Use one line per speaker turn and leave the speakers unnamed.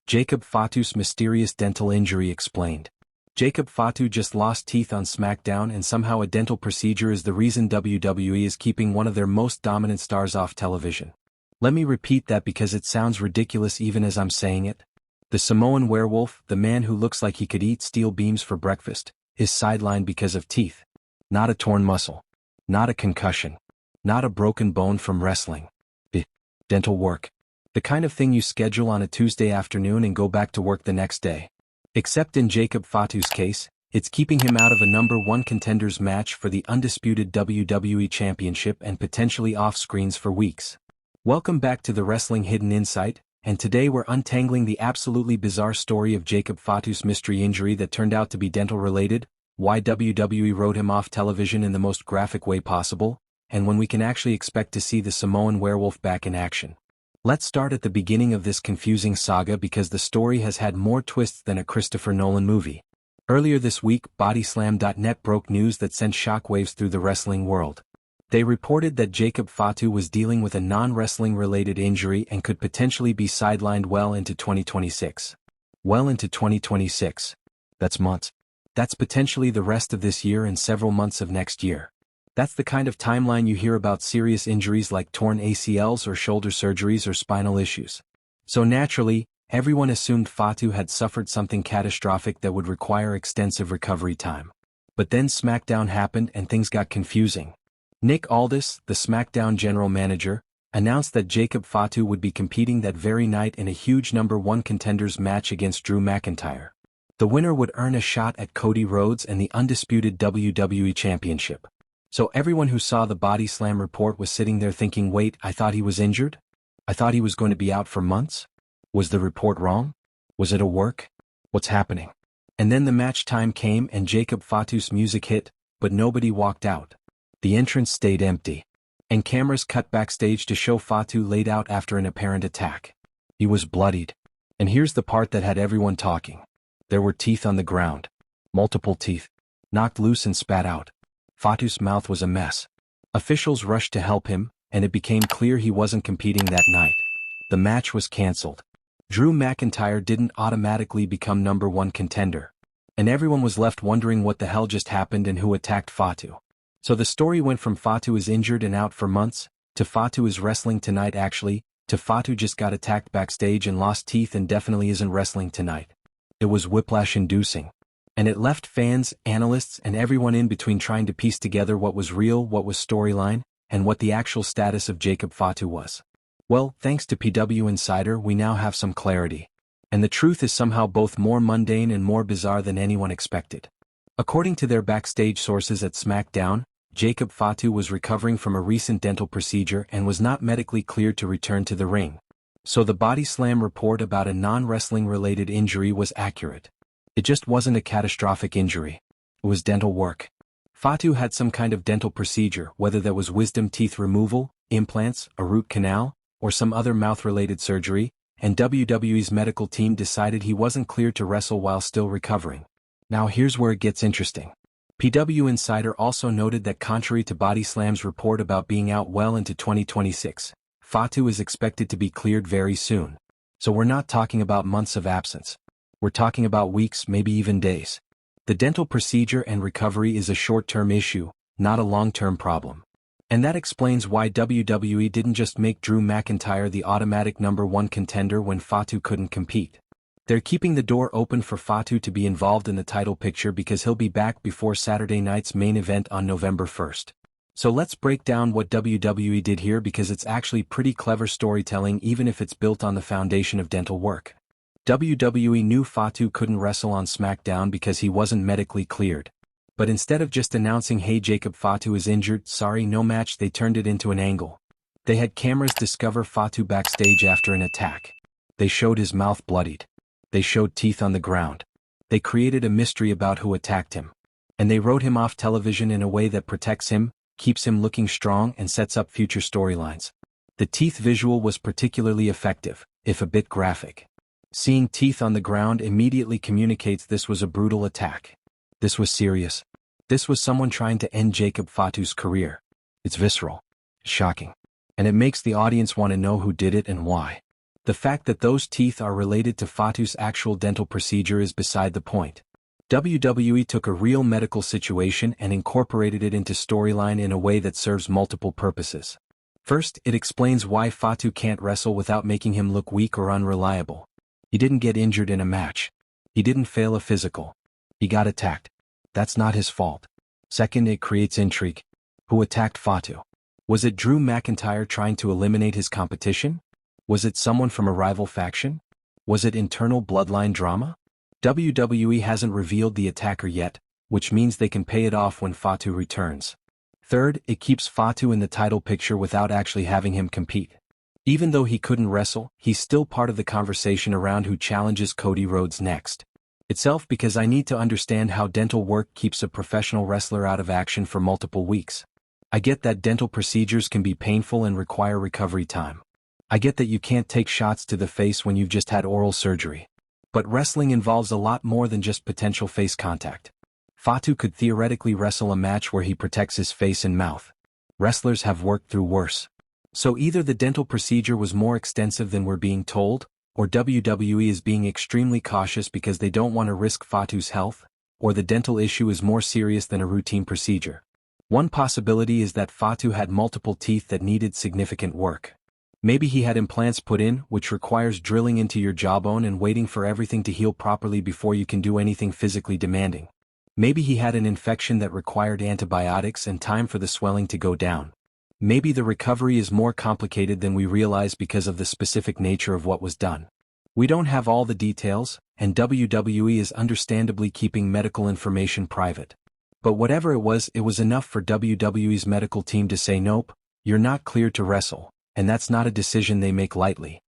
Jacob Fatu's mysterious dental injury explained. Jacob Fatu just lost teeth on SmackDown, and somehow a dental procedure is the reason WWE is keeping one of their most dominant stars off television. Let me repeat that because it sounds ridiculous even as I'm saying it. The Samoan Werewolf, the man who looks like he could eat steel beams for breakfast, is sidelined because of teeth. Not a torn muscle. Not a concussion. Not a broken bone from wrestling. Dental work. The kind of thing you schedule on a Tuesday afternoon and go back to work the next day. Except in Jacob Fatu's case, it's keeping him out of a #1 contenders match for the Undisputed WWE Championship and potentially off screens for weeks. Welcome back to the Wrestling Hidden Insight, and today we're untangling the absolutely bizarre story of Jacob Fatu's mystery injury that turned out to be dental-related, why WWE wrote him off television in the most graphic way possible, and when we can actually expect to see the Samoan Werewolf back in action. Let's start at the beginning of this confusing saga because the story has had more twists than a Christopher Nolan movie. Earlier this week, Bodyslam.net broke news that sent shockwaves through the wrestling world. They reported that Jacob Fatu was dealing with a non-wrestling related injury and could potentially be sidelined well into 2026. Well into 2026. That's months. That's potentially the rest of this year and several months of next year. That's the kind of timeline you hear about serious injuries like torn ACLs or shoulder surgeries or spinal issues. So naturally, everyone assumed Fatu had suffered something catastrophic that would require extensive recovery time. But then SmackDown happened and things got confusing. Nick Aldis, the SmackDown general manager, announced that Jacob Fatu would be competing that very night in a huge #1 contenders match against Drew McIntyre. The winner would earn a shot at Cody Rhodes and the Undisputed WWE Championship. So everyone who saw the Body Slam report was sitting there thinking, wait, I thought he was injured? I thought he was going to be out for months? Was the report wrong? Was it a work? What's happening? And then the match time came and Jacob Fatu's music hit, but nobody walked out. The entrance stayed empty. And cameras cut backstage to show Fatu laid out after an apparent attack. He was bloodied. And here's the part that had everyone talking. There were teeth on the ground. Multiple teeth. Knocked loose and spat out. Fatu's mouth was a mess. Officials rushed to help him, and it became clear he wasn't competing that night. The match was cancelled. Drew McIntyre didn't automatically become #1 contender. And everyone was left wondering what the hell just happened and who attacked Fatu. So the story went from Fatu is injured and out for months, to Fatu is wrestling tonight actually, to Fatu just got attacked backstage and lost teeth and definitely isn't wrestling tonight. It was whiplash-inducing. And it left fans, analysts, and everyone in between trying to piece together what was real, what was storyline, and what the actual status of Jacob Fatu was. Well, thanks to PW Insider, we now have some clarity. And the truth is somehow both more mundane and more bizarre than anyone expected. According to their backstage sources at SmackDown, Jacob Fatu was recovering from a recent dental procedure and was not medically cleared to return to the ring. So the Body Slam report about a non-wrestling related injury was accurate. It just wasn't a catastrophic injury. It was dental work. Fatu had some kind of dental procedure, whether that was wisdom teeth removal, implants, a root canal, or some other mouth-related surgery, and WWE's medical team decided he wasn't cleared to wrestle while still recovering. Now here's where it gets interesting. PW Insider also noted that contrary to Body Slam's report about being out well into 2026, Fatu is expected to be cleared very soon. So we're not talking about months of absence. We're talking about weeks, maybe even days. The dental procedure and recovery is a short-term issue, not a long-term problem. And that explains why WWE didn't just make Drew McIntyre the automatic #1 contender when Fatu couldn't compete. They're keeping the door open for Fatu to be involved in the title picture because he'll be back before Saturday night's main event on November 1st. So let's break down what WWE did here because it's actually pretty clever storytelling even if it's built on the foundation of dental work. WWE knew Fatu couldn't wrestle on SmackDown because he wasn't medically cleared. But instead of just announcing hey Jacob Fatu is injured, sorry no match, they turned it into an angle. They had cameras discover Fatu backstage after an attack. They showed his mouth bloodied. They showed teeth on the ground. They created a mystery about who attacked him. And they wrote him off television in a way that protects him, keeps him looking strong and sets up future storylines. The teeth visual was particularly effective, if a bit graphic. Seeing teeth on the ground immediately communicates this was a brutal attack. This was serious. This was someone trying to end Jacob Fatu's career. It's visceral. Shocking. And it makes the audience want to know who did it and why. The fact that those teeth are related to Fatu's actual dental procedure is beside the point. WWE took a real medical situation and incorporated it into storyline in a way that serves multiple purposes. First, it explains why Fatu can't wrestle without making him look weak or unreliable. He didn't get injured in a match. He didn't fail a physical. He got attacked. That's not his fault. Second, it creates intrigue. Who attacked Fatu? Was it Drew McIntyre trying to eliminate his competition? Was it someone from a rival faction? Was it internal bloodline drama? WWE hasn't revealed the attacker yet, which means they can pay it off when Fatu returns. Third, it keeps Fatu in the title picture without actually having him compete. Even though he couldn't wrestle, he's still part of the conversation around who challenges Cody Rhodes next. Itself because I need to understand how dental work keeps a professional wrestler out of action for multiple weeks. I get that dental procedures can be painful and require recovery time. I get that you can't take shots to the face when you've just had oral surgery. But wrestling involves a lot more than just potential face contact. Fatu could theoretically wrestle a match where he protects his face and mouth. Wrestlers have worked through worse. So either the dental procedure was more extensive than we're being told, or WWE is being extremely cautious because they don't want to risk Fatu's health, or the dental issue is more serious than a routine procedure. One possibility is that Fatu had multiple teeth that needed significant work. Maybe he had implants put in, which requires drilling into your jawbone and waiting for everything to heal properly before you can do anything physically demanding. Maybe he had an infection that required antibiotics and time for the swelling to go down. Maybe the recovery is more complicated than we realize because of the specific nature of what was done. We don't have all the details, and WWE is understandably keeping medical information private. But whatever it was enough for WWE's medical team to say nope, you're not cleared to wrestle, and that's not a decision they make lightly.